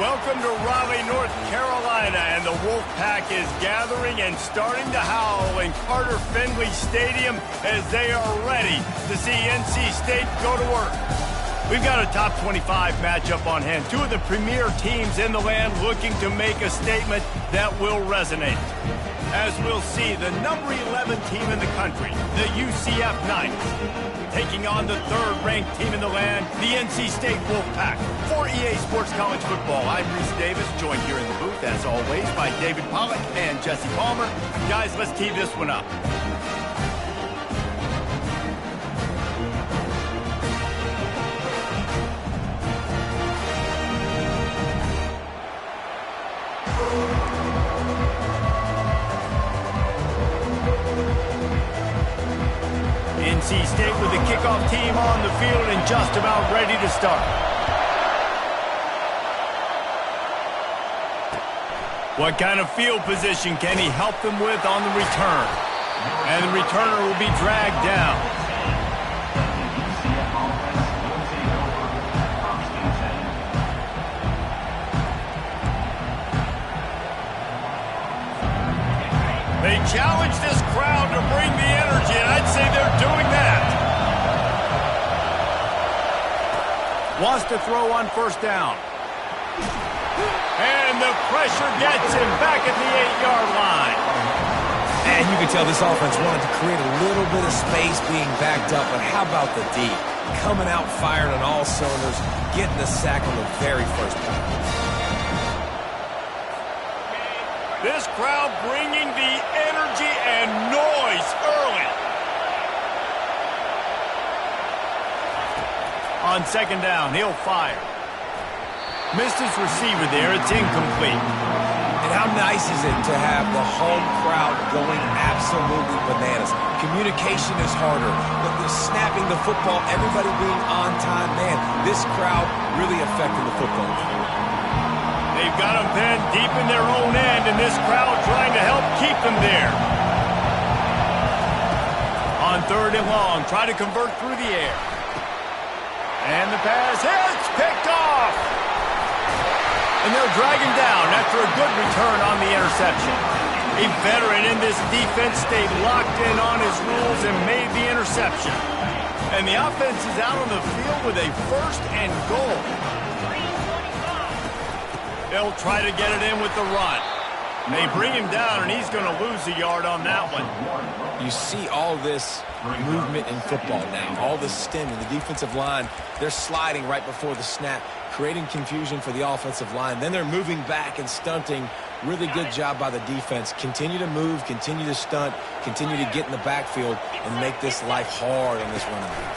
Welcome to Raleigh, North Carolina, and the Wolfpack is gathering and starting to howl in Carter Finley Stadium as they are ready to see NC State go to work. We've got a top 25 matchup on hand. Two of the premier teams in the land looking to make a statement that will resonate. As we'll see, the number 11 team in the country, the UCF Knights, taking on the third-ranked team in the land, the NC State Wolfpack. For EA Sports College Football, I'm Reese Davis, joined here in the booth, as always, by David Pollack and Jesse Palmer. Guys, let's tee this one up. NC State with the kickoff team on the field and just about ready to start. What kind of field position can he help them with on the return? And the returner will be dragged down. They challenge this crowd to bring the energy, and I'd say they're doing that. Wants to throw on first down. And the pressure gets him back at the 8-yard line. And you can tell this offense wanted to create a little bit of space being backed up, but how about the D? Coming out firing on all cylinders, getting the sack on the very first play. This crowd bringing the energy and noise early. On second down, he'll fire. Missed his receiver there. It's incomplete. And how nice is it to have the home crowd going absolutely bananas? Communication is harder, but the snapping the football, everybody being on time, man, this crowd really affecting the football game. They've got them pinned deep in their own end, and this crowd trying to help keep them there. On third and long, try to convert through the air. And the pass hits, picked off. And they'll drag him down after a good return on the interception. A veteran in this defense stayed locked in on his rules and made the interception. And the offense is out on the field with a first and goal. They'll try to get it in with the run. They bring him down, and he's going to lose a yard on that one. You see all this movement in football now, all the stemming. The defensive line, they're sliding right before the snap, creating confusion for the offensive line. Then they're moving back and stunting. Really good job by the defense. Continue to move, continue to stunt, continue to get in the backfield, and make this life hard on this running back.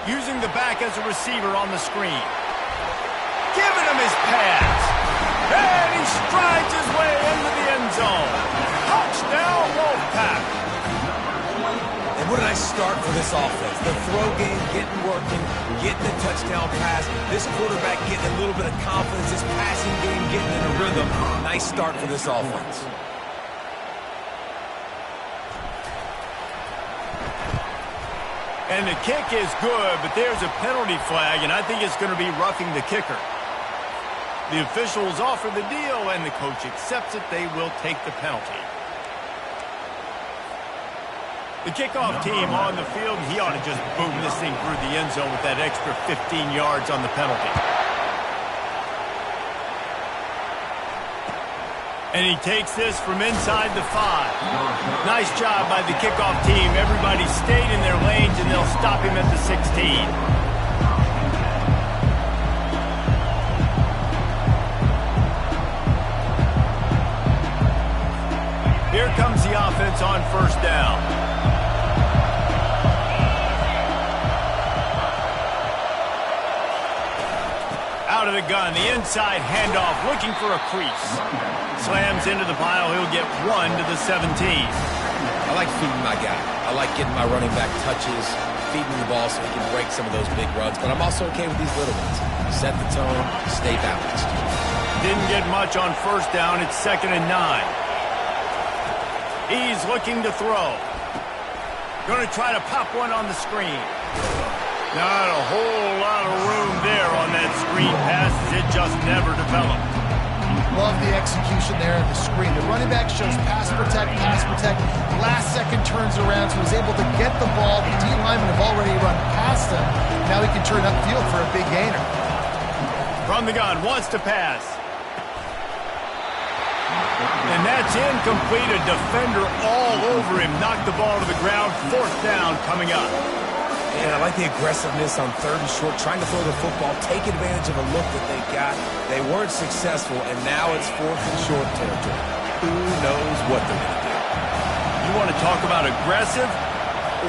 Using the back as a receiver on the screen. Giving him his pass. And he strides his way into the end zone. Touchdown, Wolfpack. And what a nice start for this offense. The throw game getting working, getting the touchdown pass. This quarterback getting a little bit of confidence. This passing game getting in a rhythm. Nice start for this offense. And the kick is good, but there's a penalty flag, and I think it's going to be roughing the kicker. The officials offer the deal, and the coach accepts it. They will take the penalty. The kickoff team on the field, he ought to just boom this thing through the end zone with that extra 15 yards on the penalty. And he takes this from inside the 5. Nice job by the kickoff team. Everybody stayed in their lanes, and they'll stop him at the 16. Here comes the offense on first down. Out of the gun, the inside handoff, looking for a crease. Slams into the pile, he'll get 1 to the 17. I like feeding my guy. I like getting my running back touches, feeding the ball so he can break some of those big runs, but I'm also okay with these little ones. Set the tone, stay balanced. Didn't get much on first down, it's 2nd and 9. He's looking to throw. Going to try to pop one on the screen. Not a whole lot of room there on that screen pass. It just never developed. Love the execution there on the screen. The running back shows pass protect, pass protect. Last second turns around, so he's able to get the ball. The D linemen have already run past him. Now he can turn upfield for a big gainer. From the gun, wants to pass. And that's incomplete. A defender all over him. Knocked the ball to the ground. 4th down coming up. And I like the aggressiveness on 3rd and short, trying to throw the football, take advantage of a look that they got. They weren't successful, and now it's 4th and short territory. Who knows what they're going to do? You want to talk about aggressive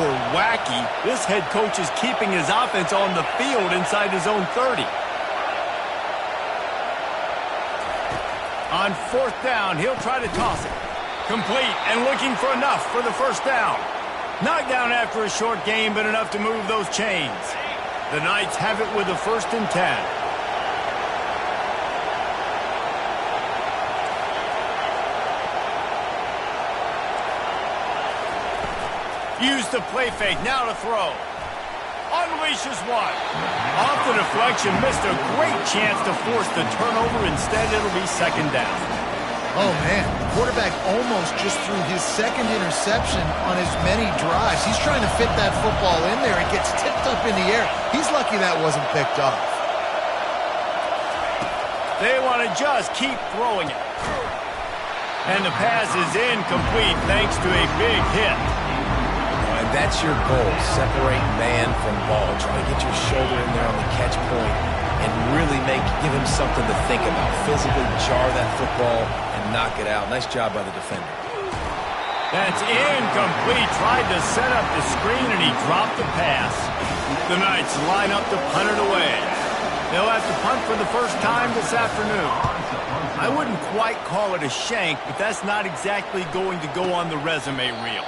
or wacky? This head coach is keeping his offense on the field inside his own 30. On 4th down, he'll try to toss it. Complete and looking for enough for the 1st down. Knocked down after a short game, but enough to move those chains. The Knights have it with a 1st and 10. Use the play fake, now to throw. Unleashes one. Off the deflection, missed a great chance to force the turnover. Instead, it'll be 2nd down. Oh, man, the quarterback almost just threw his 2nd interception on as many drives. He's trying to fit that football in there. It gets tipped up in the air. He's lucky that wasn't picked off. They want to just keep throwing it. And the pass is incomplete thanks to a big hit. And that's your goal, separate man from ball. Try to get your shoulder in there on the catch point and really give him something to think about. Physically jar that football and knock it out. Nice job by the defender. That's incomplete. Tried to set up the screen, and he dropped the pass. The Knights line up to punt it away. They'll have to punt for the 1st time this afternoon. I wouldn't quite call it a shank, but that's not exactly going to go on the resume reel.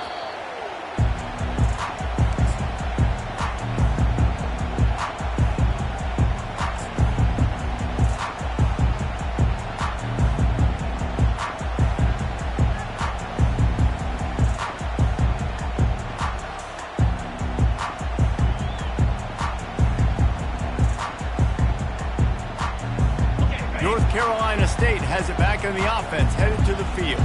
North Carolina State has it back on the offense, headed to the field.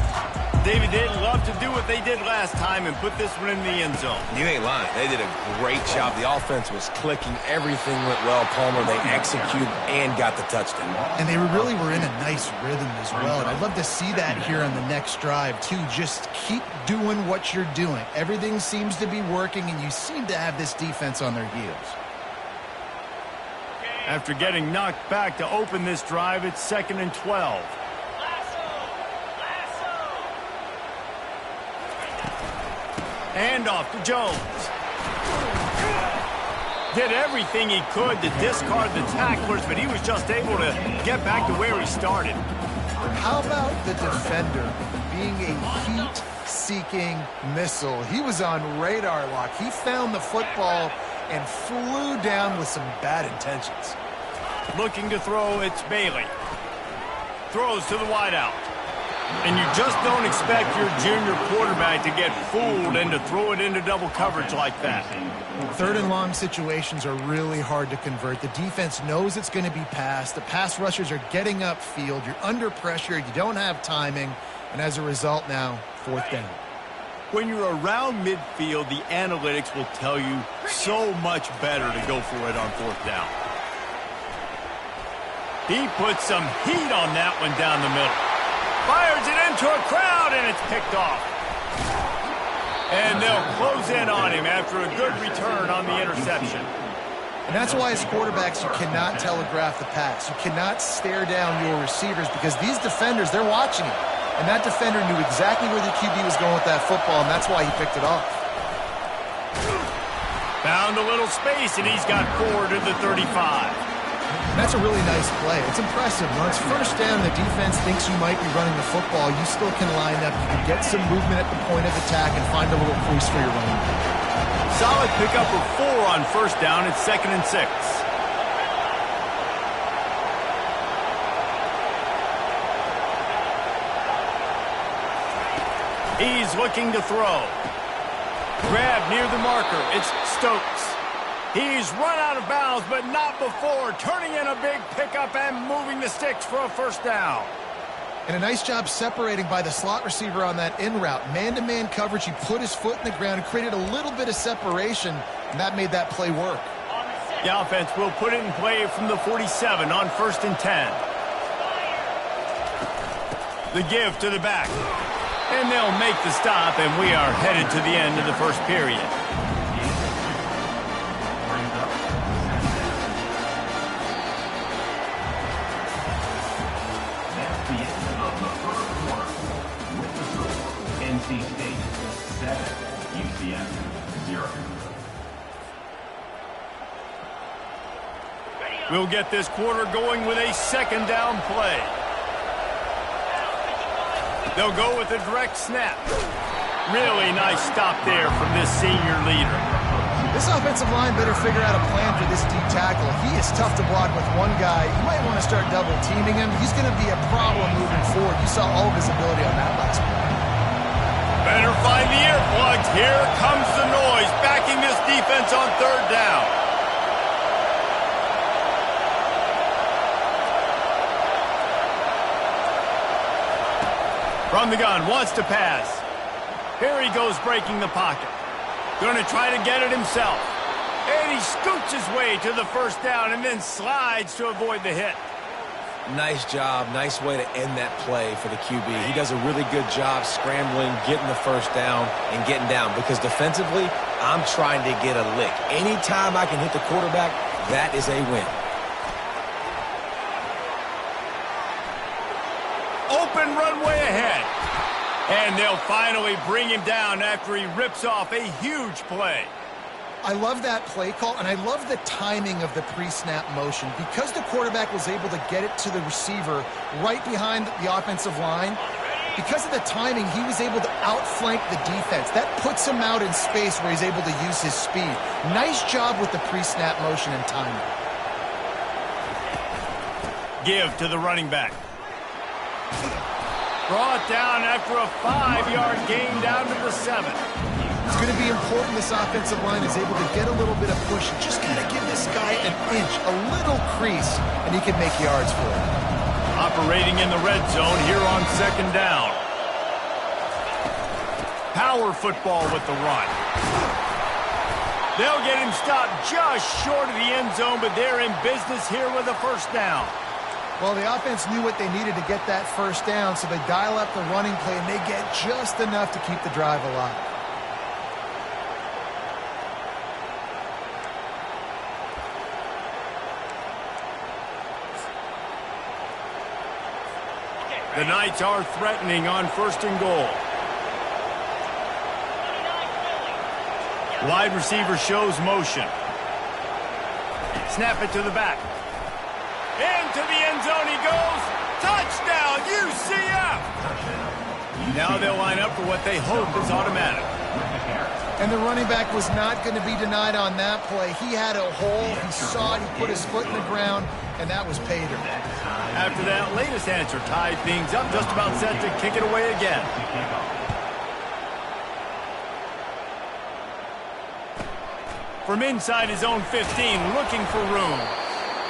David, they'd love to do what they did last time and put this one in the end zone. You ain't lying. They did a great job. The offense was clicking. Everything went well. Palmer, they executed and got the touchdown. And they really were in a nice rhythm as well. And I'd love to see that here on the next drive, too. Just keep doing what you're doing. Everything seems to be working, and you seem to have this defense on their heels. After getting knocked back to open this drive, it's 2nd and 12. Handoff to Jones. Did everything he could to discard the tacklers, but he was just able to get back to where he started. How about the defender being a heat-seeking missile? He was on radar lock. He found the football and flew down with some bad intentions. Looking to throw, it's Bailey. Throws to the wideout. And you just don't expect your junior quarterback to get fooled and to throw it into double coverage like that. 3rd and long situations are really hard to convert. The defense knows it's going to be passed. The pass rushers are getting upfield. You're under pressure. You don't have timing. And as a result now, 4th down. When you're around midfield, the analytics will tell you so much better to go for it on 4th down. He puts some heat on that one down the middle. Fires it into a crowd, and it's picked off. And they'll close in on him after a good return on the interception. And that's why as quarterbacks, you cannot telegraph the pass. You cannot stare down your receivers because these defenders, they're watching it. And that defender knew exactly where the QB was going with that football, and that's why he picked it off. Found a little space, and he's got 4 to the 35. And that's a really nice play. It's impressive. When it's 1st down, the defense thinks you might be running the football. You still can line up. You can get some movement at the point of attack and find a little crease for your running back. Solid pickup of 4 on 1st down. It's 2nd and 6. He's looking to throw. Grab near the marker. It's Stokes. He's run out of bounds, but not before, turning in a big pickup and moving the sticks for a first down. And a nice job separating by the slot receiver on that in route. Man-to-man coverage, he put his foot in the ground and created a little bit of separation, and that made that play work. The offense will put it in play from the 47 on 1st and 10. The give to the back. And they'll make the stop, and we are headed to the end of the first period. That's the end of the first quarter. With the score, NC State 7, UCF 0. We'll get this quarter going with a second down play. They'll go with a direct snap. Really nice stop there from this senior leader. This offensive line better figure out a plan for this deep tackle. He is tough to block with one guy. You might want to start double teaming him. He's going to be a problem moving forward. You saw all of his ability on that last play. Better find the earplugs. Here comes the noise, backing this defense on third down. From the gun, wants to pass. Here he goes breaking the pocket. Going to try to get it himself. And he scoots his way to the first down and then slides to avoid the hit. Nice job. Nice way to end that play for the QB. He does a really good job scrambling, getting the first down, and getting down. Because defensively, I'm trying to get a lick. Anytime I can hit the quarterback, that is a win. Open runway ahead. And they'll finally bring him down after he rips off a huge play. I love that play call, and I love the timing of the pre-snap motion. Because the quarterback was able to get it to the receiver right behind the offensive line, because of the timing, he was able to outflank the defense. That puts him out in space where he's able to use his speed. Nice job with the pre-snap motion and timing. Give to the running back. Brought down after a 5-yard gain down to the 7. It's going to be important this offensive line is able to get a little bit of push and just kind of give this guy an inch, a little crease, and he can make yards for it. Operating in the red zone here on second down. Power football with the run. They'll get him stopped just short of the end zone, but they're in business here with a first down. Well, the offense knew what they needed to get that first down, so they dial up the running play, and they get just enough to keep the drive alive. The Knights are threatening on 1st and goal. Wide receiver shows motion. Snap it to the back. Into the end zone he goes. Touchdown, UCF! Now they'll line up for what they hope is automatic. And the running back was not going to be denied on that play. He had a hole. He saw it. He put his foot in the ground, and that was pay dirt. After that latest answer tied things up, just about set to kick it away again. From inside his own 15, looking for room.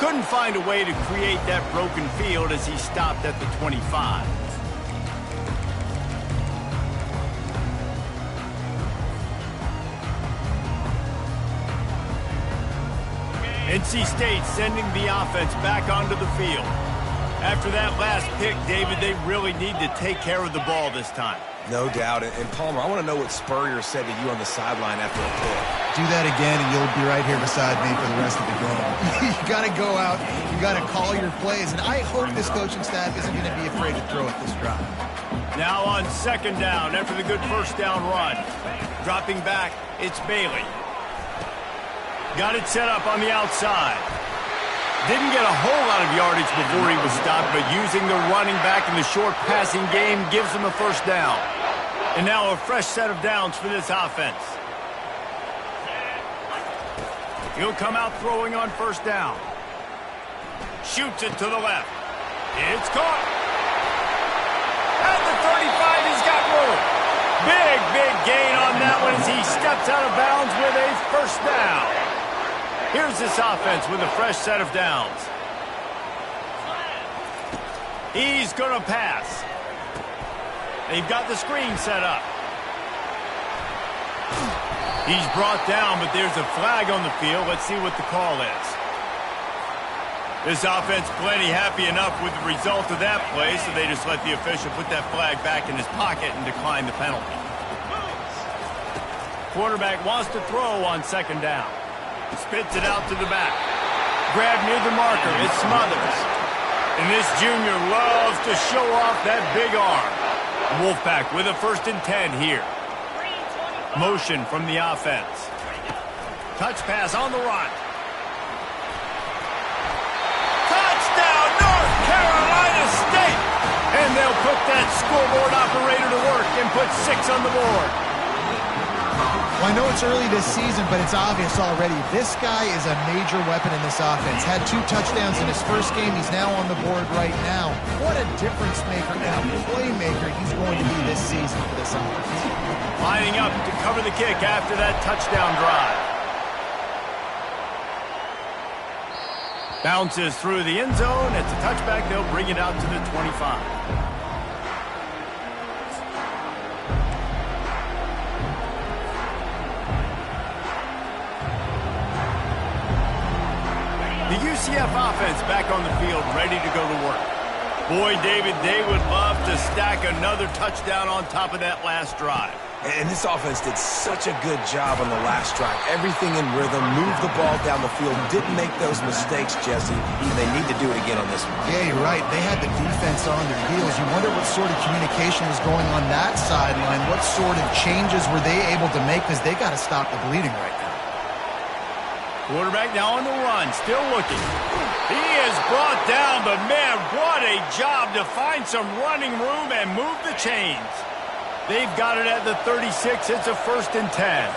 Couldn't find a way to create that broken field as he stopped at the 25. NC State sending the offense back onto the field. After that last pick, David, they really need to take care of the ball this time. No doubt. And Palmer, I want to know what Spurrier said to you on the sideline after a pick. Do that again, and you'll be right here beside me for the rest of the game. You got to go out. You got to call your plays. And I hope this coaching staff isn't going to be afraid to throw at this drive. Now on second down after the good first down run. Dropping back, it's Bailey. Got it set up on the outside. Didn't get a whole lot of yardage before he was stopped, but using the running back in the short passing game gives him a first down. And now a fresh set of downs for this offense. He'll come out throwing on first down. Shoots it to the left. It's caught. At the 35, he's got room. Big gain on that one as he steps out of bounds with a first down. Here's this offense with a fresh set of downs. He's going to pass. They've got the screen set up. He's brought down, but there's a flag on the field. Let's see what the call is. This offense plenty happy enough with the result of that play, so they just let the official put that flag back in his pocket and decline the penalty. Quarterback wants to throw on second down. Spits it out to the back. Grab near the marker. It's Smothers. And this junior loves to show off that big arm. Wolfpack with a 1st and 10 here. Motion from the offense. Touch pass on the run. Touchdown, North Carolina State! And they'll put that scoreboard operator to work and put 6 on the board. Well, I know it's early this season, but it's obvious already. This guy is a major weapon in this offense. Had 2 touchdowns in his first game. He's now on the board right now. What a difference maker and a playmaker he's going to be this season for this offense. Lining up to cover the kick after that touchdown drive. Bounces through the end zone. It's a touchback. They'll bring it out to the 25. The UCF offense back on the field, ready to go to work. Boy, David, they would love to stack another touchdown on top of that last drive. And this offense did such a good job on the last drive. Everything in rhythm, moved the ball down the field, didn't make those mistakes, Jesse, and they need to do it again on this one. Yeah, you're right. They had the defense on their heels. You wonder what sort of communication was going on that sideline. What sort of changes were they able to make, because they got to stop the bleeding right now. Quarterback now on the run, still looking. He is brought down, but man, what a job to find some running room and move the chains. They've got it at the 36. It's a 1st and 10.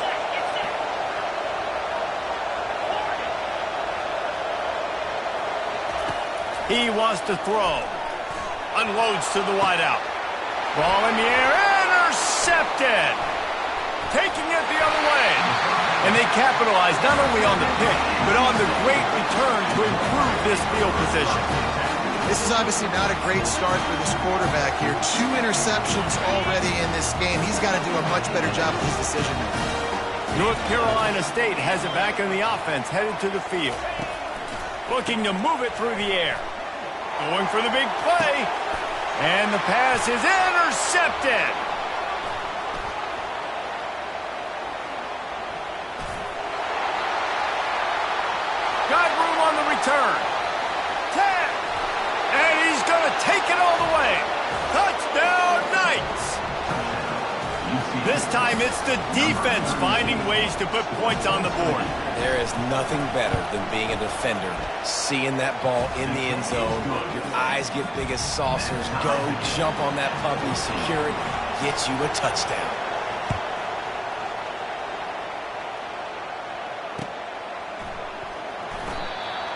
He wants to throw. Unloads to the wideout. Ball in the air. Intercepted. Taking it the other way. And they capitalize not only on the pick, but on the great return to improve this field position. This is obviously not a great start for this quarterback here. 2 interceptions already in this game. He's got to do a much better job with his decision making. North Carolina State has it back on the offense, headed to the field. Looking to move it through the air. Going for the big play. And the pass is intercepted. Got room on the return. 10. And he's going to take it all the way. Touchdown, Knights. This time it's the defense finding ways to put points on the board. There is nothing better than being a defender. Seeing that ball in the end zone, your eyes get big as saucers. Go, jump on that puppy, secure it, get you a touchdown.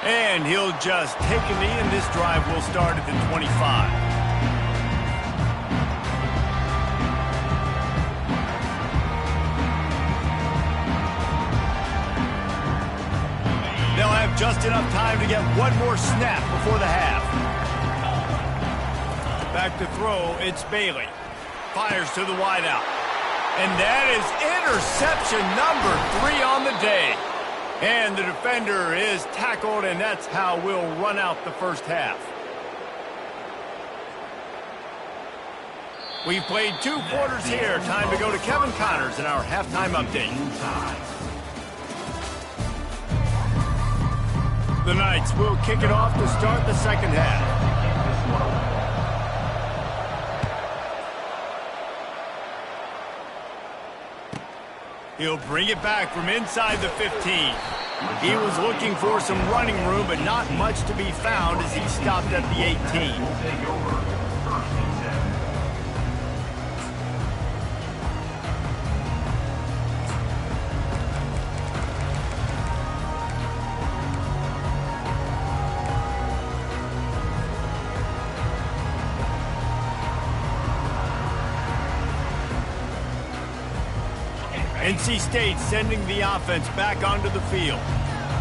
And he'll just take a knee, and this drive will start at the 25. They'll have just enough time to get one more snap before the half. Back to throw, it's Bailey. Fires to the wideout. And that is interception number 3 on the day. And the defender is tackled, and that's how we'll run out the first half. We've played 2 quarters here. Time to go to Kevin Connors in our halftime update. The Knights will kick it off to start the second half. He'll bring it back from inside the 15. He was looking for some running room, but not much to be found as he stopped at the 18. NC State sending the offense back onto the field.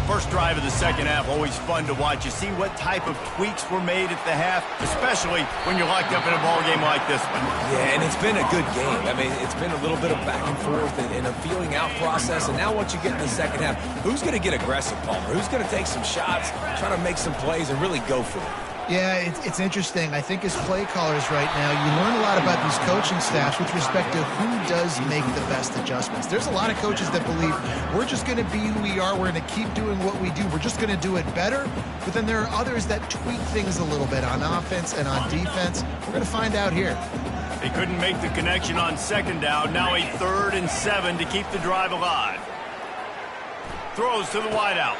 First drive of the second half, always fun to watch. You see what type of tweaks were made at the half, especially when you're locked up in a ball game like this one. Yeah, and it's been a good game. I mean, it's been a little bit of back and forth and a feeling out process. And now once you get in the second half, who's going to get aggressive, Palmer? Who's going to take some shots, try to make some plays, and really go for it? Yeah, it's interesting. I think as play callers right now, you learn a lot about these coaching staffs with respect to who does make the best adjustments. There's a lot of coaches that believe we're just going to be who we are. We're going to keep doing what we do. We're just going to do it better. But then there are others that tweak things a little bit on offense and on defense. We're going to find out here. They couldn't make the connection on second down. Now a 3rd and 7 to keep the drive alive. Throws to the wideout.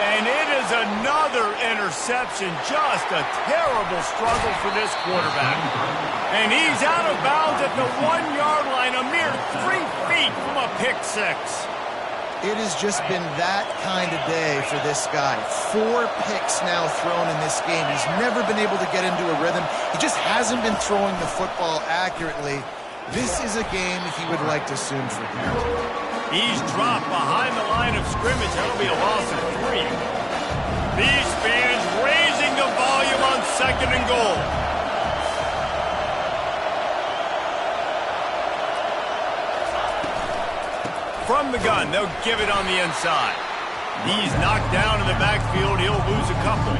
And it is another interception. Just a terrible struggle for this quarterback. And he's out of bounds at the 1-yard line, a mere 3 feet from a pick six. It has just been that kind of day for this guy. 4 picks now thrown in this game. He's never been able to get into a rhythm. He just hasn't been throwing the football accurately. This is a game he would like to soon forget. He's dropped behind the line of scrimmage. That'll be a loss of 3. These fans raising the volume on 2nd and goal. From the gun, they'll give it on the inside. He's knocked down in the backfield. He'll lose a couple.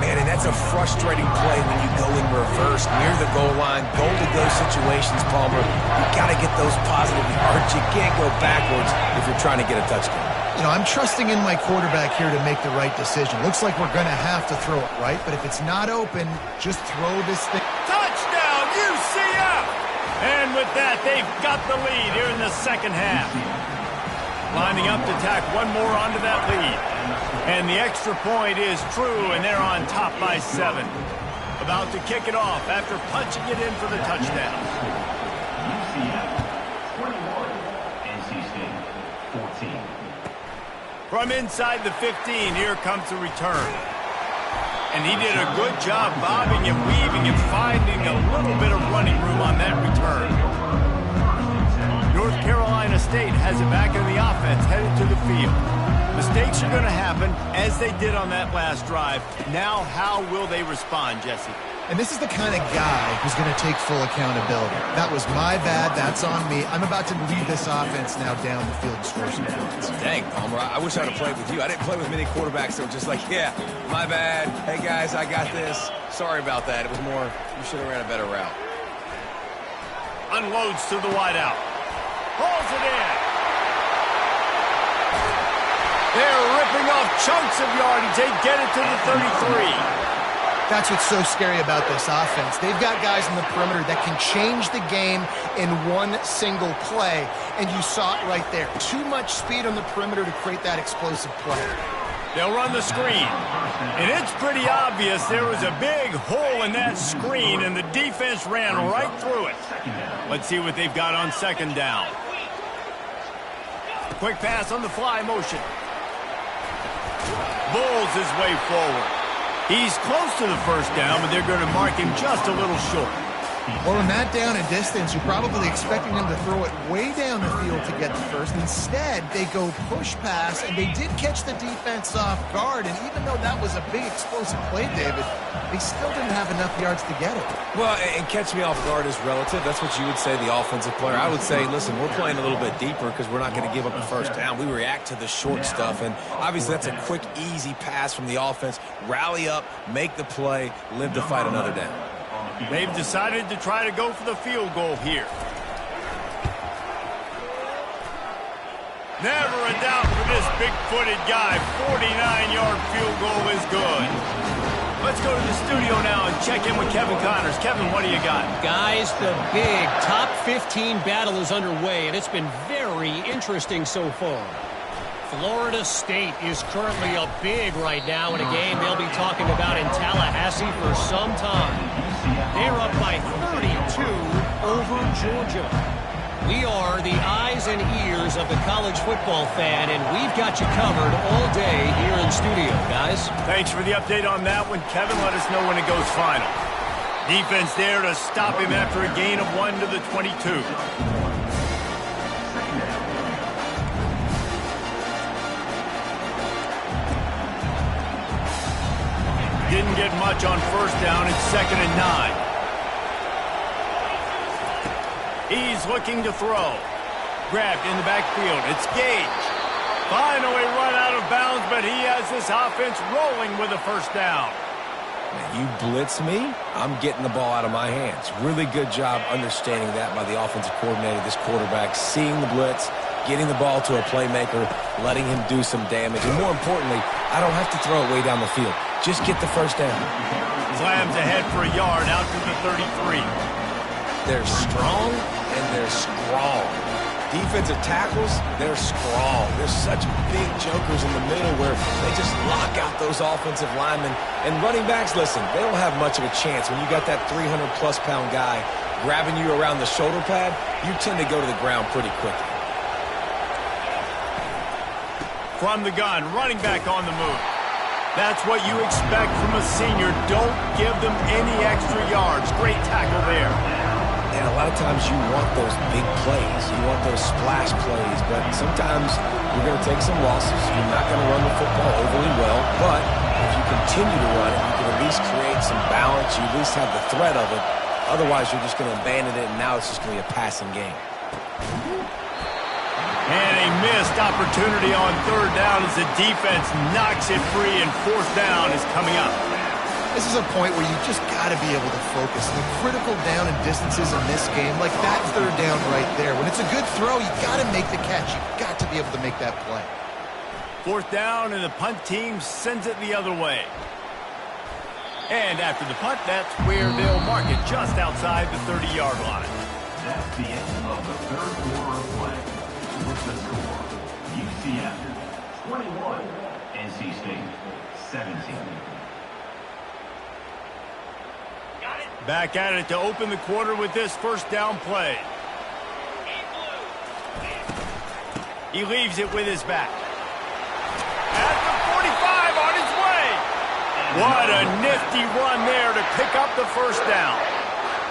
Man, and that's a frustrating play when you go in reverse near the goal line. Goal-to-go situations, Palmer. You got to get those positive yards. You can't go backwards if you're trying to get a touchdown. You know, I'm trusting in my quarterback here to make the right decision. Looks like we're going to have to throw it, right? But if it's not open, just throw this thing. Touchdown, UCF! And with that, they've got the lead here in the second half. Lining up to tack one more onto that lead. And the extra point is true, and they're on top by 7. About to kick it off after punching it in for the touchdown. UCF 21, NC State 14. From inside the 15, here comes the return. And he did a good job bobbing and weaving and finding a little bit of running room on that return. North Carolina State has it back in the offense, headed to the field. Mistakes are going to happen, as they did on that last drive. Now, how will they respond, Jesse? And this is the kind of guy who's going to take full accountability. That was my bad. That's on me. I'm about to lead this offense now down the field and score some points. Dang, Palmer, I wish I'd have played with you. I didn't play with many quarterbacks that were just like, yeah, my bad. Hey, guys, I got this. Sorry about that. It was more, you should have ran a better route. Unloads to the wideout. Hauls it in. They're ripping off chunks of yardage. They get it to the 33. That's what's so scary about this offense. They've got guys in the perimeter that can change the game in one single play, and you saw it right there. Too much speed on the perimeter to create that explosive play. They'll run the screen, and it's pretty obvious there was a big hole in that screen, and the defense ran right through it. Let's see what they've got on second down. Quick pass on the fly motion. Bulls his way forward. He's close to the first down, but they're going to mark him just a little short. Well, in that down and distance, you're probably expecting them to throw it way down the field to get the first. Instead, they go push pass, and they did catch the defense off guard. And even though that was a big explosive play, David, they still didn't have enough yards to get it. Well, and catch me off guard is relative. That's what you would say, the offensive player. I would say, listen, we're playing a little bit deeper because we're not going to give up the first down. We react to the short stuff, and obviously that's a quick, easy pass from the offense. Rally up, make the play, live to fight another down. They've decided to try to go for the field goal here. Never a doubt for this big-footed guy. 49-yard field goal is good. Let's go to the studio now and check in with Kevin Connors. Kevin, what do you got? Guys, the big top 15 battle is underway, and it's been very interesting so far. Florida State is currently up big right now in a game they'll be talking about in Tallahassee for some time. They're up by 32 over Georgia. We are the eyes and ears of the college football fan, and we've got you covered all day here in studio, guys. Thanks for the update on that one, Kevin. Let us know when it goes final. Defense there to stop him after a gain of 1 to the 22. Didn't get much on first down. It's 2nd and 9. He's looking to throw. Grabbed in the backfield. It's Gage. Finally run out of bounds, but he has this offense rolling with a first down. You blitz me, I'm getting the ball out of my hands. Really good job understanding that by the offensive coordinator, this quarterback, seeing the blitz, getting the ball to a playmaker, letting him do some damage. And more importantly, I don't have to throw it way down the field. Just get the first down. Slams ahead for a yard out to the 33. They're strong and they're strong. Defensive tackles, they're strong. There's such big jokers in the middle where they just lock out those offensive linemen. And running backs, listen, they don't have much of a chance. When you got that 300-plus pound guy grabbing you around the shoulder pad, you tend to go to the ground pretty quickly. From the gun, running back on the move. That's what you expect from a senior. Don't give them any extra yards. Great tackle there. And a lot of times you want those big plays. You want those splash plays. But sometimes you're going to take some losses. You're not going to run the football overly well. But if you continue to run it, you can at least create some balance. You at least have the threat of it. Otherwise, you're just going to abandon it, and now it's just going to be a passing game. And a missed opportunity on third down as the defense knocks it free, and fourth down is coming up. This is a point where you just got to be able to focus. The critical down and distances in this game, like that third down right there. When it's a good throw, you got to make the catch. You got to be able to make that play. Fourth down, and the punt team sends it the other way. And after the punt, that's where they'll mark it, just outside the 30-yard line. That's the end of the third quarter of play. With the score, UCF 21, NC State 17. Back at it to open the quarter with this first down play. He leaves it with his back. At the 45 on his way. What a nifty run there to pick up the first down.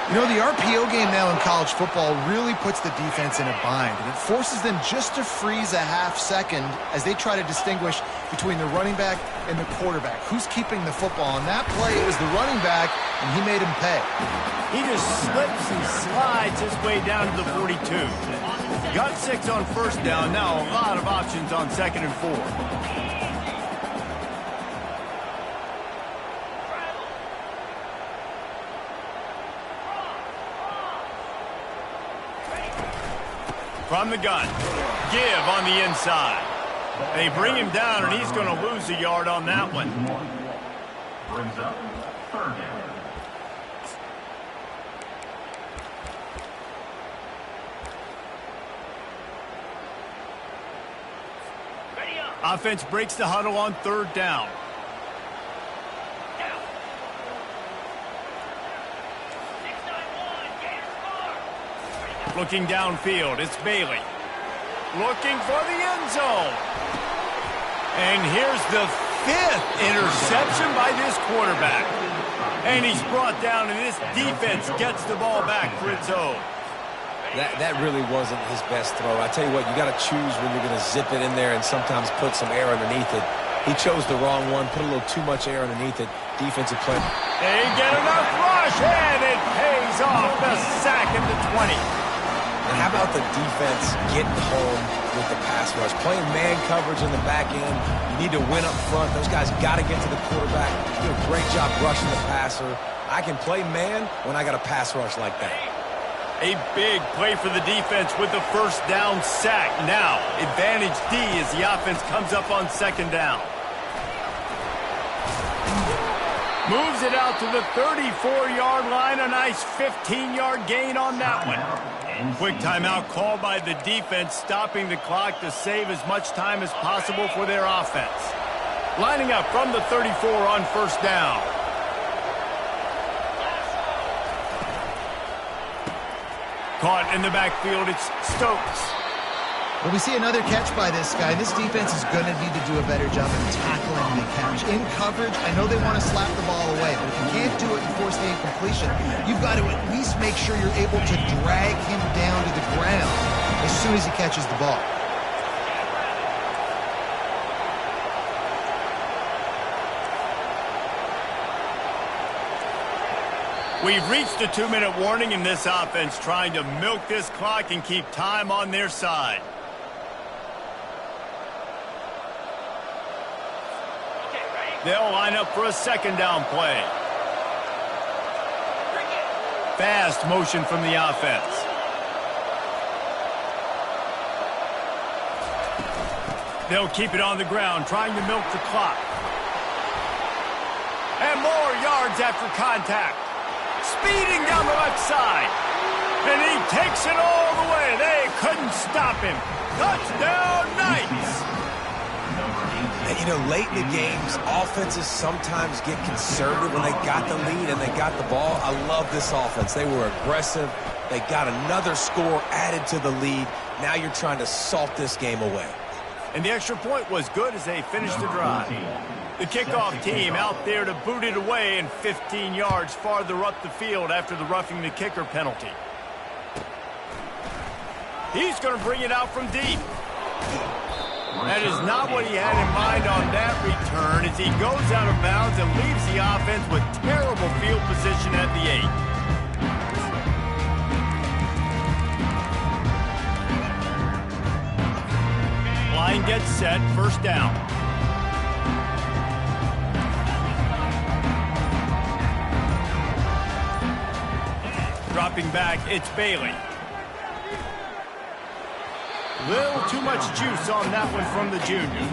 You know, the RPO game now in college football really puts the defense in a bind, and it forces them just to freeze a half second as they try to distinguish between the running back and the quarterback. Who's keeping the football? On that play, it was the running back, and he made him pay. He just slips and slides his way down to the 42. Got 6 on first down. Now a lot of options on 2nd and 4. From the gun, give on the inside. They bring him down, and he's going to lose a yard on that one. Brings up third down. Offense breaks the huddle on third down. Looking downfield, it's Bailey. Looking for the end zone. And here's the 5th interception by this quarterback. And he's brought down, and this defense gets the ball back for its own. That really wasn't his best throw. I tell you what, you got to choose when you're going to zip it in there and sometimes put some air underneath it. He chose the wrong one, put a little too much air underneath it. Defensive play. They get enough rush, and it pays off. The sack at the 20. And how about the defense getting home with the pass rush? Playing man coverage in the back end. You need to win up front. Those guys got to get to the quarterback. Do a great job rushing the passer. I can play man when I got a pass rush like that. A big play for the defense with the first down sack. Now, advantage D as the offense comes up on 2nd down. Moves it out to the 34-yard line. A nice 15-yard gain on that one. Quick timeout called by the defense, stopping the clock to save as much time as possible for their offense. Lining up from the 34 on first down. Caught in the backfield, it's Stokes. Well, we see another catch by this guy. This defense is going to need to do a better job of tackling the catch. In coverage, I know they want to slap the ball away, but if you can't do it and force the incompletion, you've got to at least make sure you're able to drag him down to the ground as soon as he catches the ball. We've reached the 2-minute warning in this offense, trying to milk this clock and keep time on their side. They'll line up for a second down play. Fast motion from the offense. They'll keep it on the ground, trying to milk the clock. And more yards after contact. Speeding down the left side. And he takes it all the way. They couldn't stop him. Touchdown, Knights! And, you know, late in the games, offenses sometimes get conservative when they got the lead and they got the ball. I love this offense. They were aggressive. They got another score added to the lead. Now you're trying to salt this game away. And the extra point was good as they finished the drive. The kickoff team out there to boot it away and 15 yards farther up the field after the roughing the kicker penalty. He's going to bring it out from deep. That is not what he had in mind on that return as he goes out of bounds and leaves the offense with terrible field position at the 8. Line gets set, first down. Dropping back, it's Bailey. Little too much juice on that one from the junior.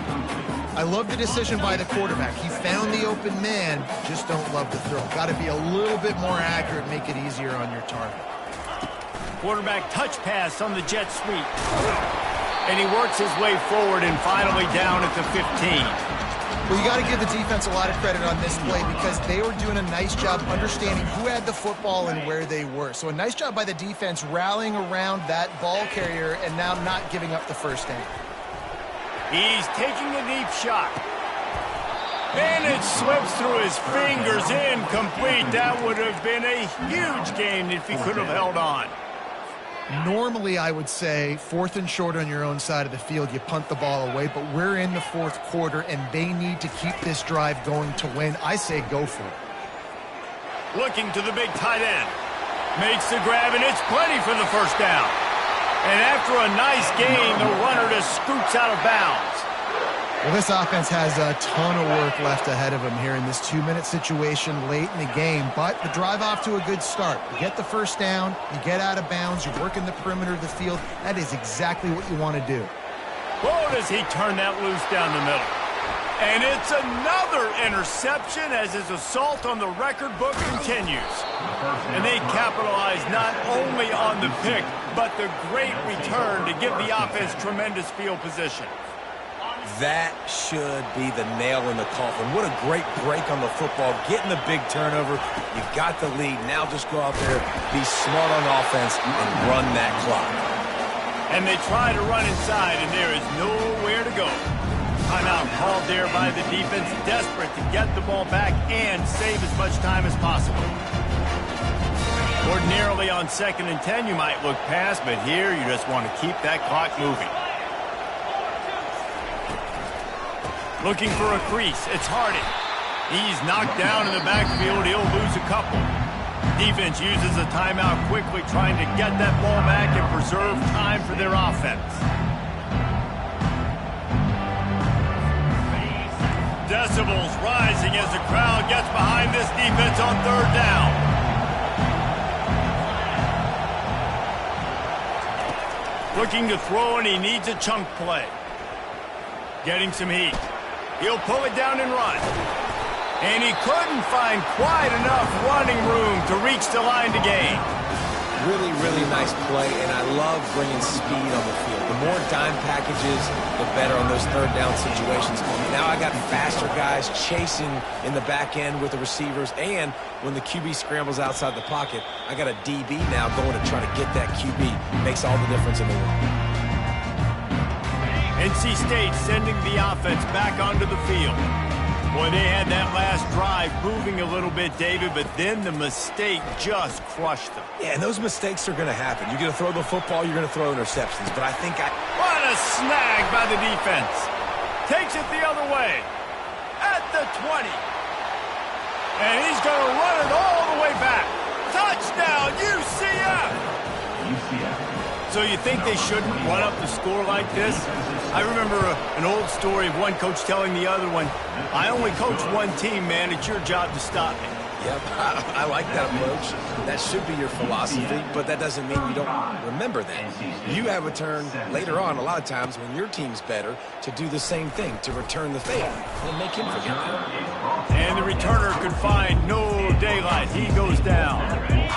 I love the decision by the quarterback. He found the open man, just don't love the throw. Got to be a little bit more accurate, make it easier on your target. Quarterback touch pass on the jet sweep. And he works his way forward and finally down at the 15. Well, you got to give the defense a lot of credit on this play because they were doing a nice job understanding who had the football and where they were. So a nice job by the defense rallying around that ball carrier and now not giving up the first down. He's taking a deep shot. And it slips through his fingers, incomplete. That would have been a huge gain if he could have held on. Normally, I would say 4th and short on your own side of the field, you punt the ball away, but we're in the 4th quarter, and they need to keep this drive going to win. I say go for it. Looking to the big tight end. Makes the grab, and it's plenty for the first down. And after a nice gain, the runner just scoots out of bounds. Well, this offense has a ton of work left ahead of them here in this 2-minute situation late in the game, but the drive off to a good start. You get the first down, you get out of bounds, you work in the perimeter of the field. That is exactly what you want to do. Oh, does he turn that loose down the middle. And it's another interception as his assault on the record book continues. And they capitalize not only on the pick, but the great return to give the offense tremendous field position. That should be the nail in the coffin. What a great break on the football. Getting the big turnover. You got the lead. Now just go out there, be smart on offense, and run that clock. And they try to run inside, and there is nowhere to go. Timeout called there by the defense, desperate to get the ball back and save as much time as possible. Ordinarily on 2nd and 10, you might look past, but here you just want to keep that clock moving. Looking for a crease, it's Harding. He's knocked down in the backfield, he'll lose a couple. Defense uses a timeout quickly, trying to get that ball back and preserve time for their offense. Decibels rising as the crowd gets behind this defense on 3rd down. Looking to throw, and he needs a chunk play. Getting some heat. He'll pull it down and run. And he couldn't find quite enough running room to reach the line to gain. Really, really nice play, and I love bringing speed on the field. The more dime packages, the better on those 3rd down situations. Now I got faster guys chasing in the back end with the receivers, and when the QB scrambles outside the pocket, I got a DB now going to try to get that QB. Makes all the difference in the world. NC State sending the offense back onto the field. Boy, they had that last drive moving a little bit, David, but then the mistake just crushed them. Yeah, and those mistakes are going to happen. You're going to throw the football, you're going to throw interceptions, but I think What a snag by the defense. Takes it the other way. At the 20. And he's going to run it all the way back. Touchdown, UCF! So you think they shouldn't run up the score like this? I remember an old story of one coach telling the other one, I only coach one team, man. It's your job to stop me. Yep, I like that approach. That should be your philosophy, but that doesn't mean you don't remember that. You have a turn later on, a lot of times, when your team's better, to do the same thing, to return the favor, and make him forget that. And the returner could find no daylight. He goes down.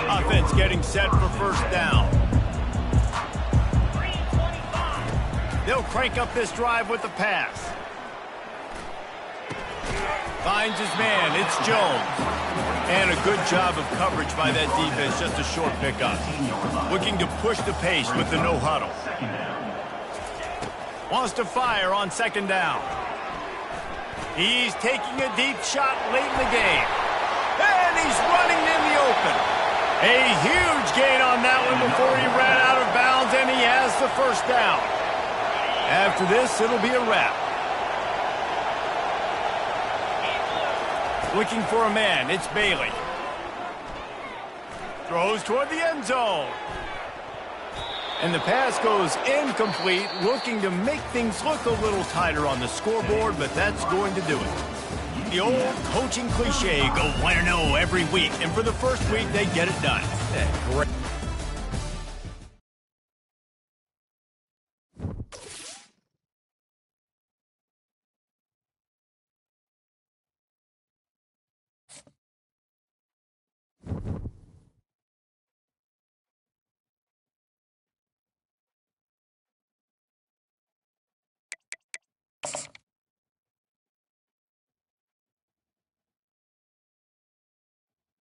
Offense getting set for first down. They'll crank up this drive with the pass. Finds his man. It's Jones. And a good job of coverage by that defense. Just a short pickup. Looking to push the pace with the no huddle. Wants to fire on second down. He's taking a deep shot late in the game. And he's running in the open. A huge gain on that one before he ran out of bounds, and he has the first down. After this, it'll be a wrap. Looking for a man, it's Bailey. Throws toward the end zone. And the pass goes incomplete, looking to make things look a little tighter on the scoreboard, but that's going to do it. The old coaching cliche, go 1-0 every week, and for the first week, they get it done. Yeah, great.